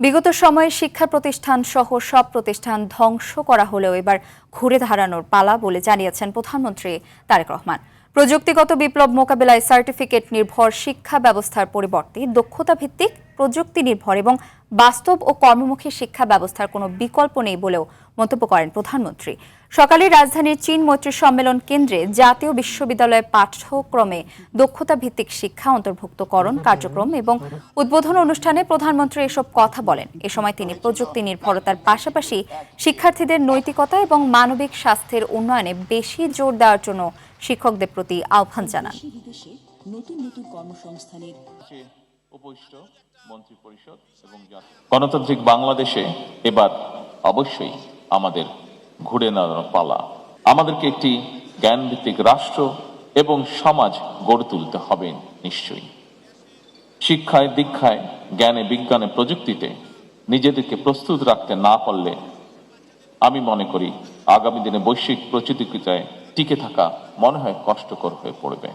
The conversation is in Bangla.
বিগত সময়ে শিক্ষা প্রতিষ্ঠান সহ সব প্রতিষ্ঠান ধ্বংস করা হলেও এবার ঘুরে দাঁড়ানোর পালা বলে জানিয়েছেন প্রধানমন্ত্রী তারেক রহমান। প্রযুক্তিগত বিপ্লব মোকাবিলায় সার্টিফিকেট নির্ভর শিক্ষা ব্যবস্থার পরিবর্তে দক্ষতা ভিত্তিক প্রযুক্তি নির্ভর এবং বাস্তব ও কর্মমুখী শিক্ষা ব্যবস্থার কোনো বিকল্প নেই বলেও মন্তব্য করেন প্রধানমন্ত্রী। সকালে রাজধানীর চীন মৈত্রী সম্মেলন কেন্দ্রে জাতীয় বিশ্ববিদ্যালয়ের পাঠ্যক্রমে দক্ষতা ভিত্তিক শিক্ষা অন্তর্ভুক্তকরণ কার্যক্রম এবং উদ্বোধন অনুষ্ঠানে প্রধানমন্ত্রী এসব কথা বলেন। এ সময় তিনি প্রযুক্তি নির্ভরতার পাশাপাশি শিক্ষার্থীদের নৈতিকতা এবং মানবিক স্বাস্থ্যের উন্নয়নে বেশি জোর দেওয়ার জন্য শিক্ষকদের প্রতি আহ্বান জানান। গণতান্ত্রিক বাংলাদেশে এবার অবশ্যই আমাদের ঘুরে দাঁড়ানোর পালা। আমাদেরকে একটি জ্ঞানভিত্তিক রাষ্ট্র এবং সমাজ গড়ে তুলতে হবে। নিশ্চয়ই শিক্ষায় দীক্ষায় জ্ঞানে বিজ্ঞানে প্রযুক্তিতে নিজেদেরকে প্রস্তুত রাখতে না পারলে আমি মনে করি আগামী দিনে বৈশ্বিক প্রতিযোগিতায় টিকে থাকা মনে হয় কষ্টকর হয়ে পড়বে।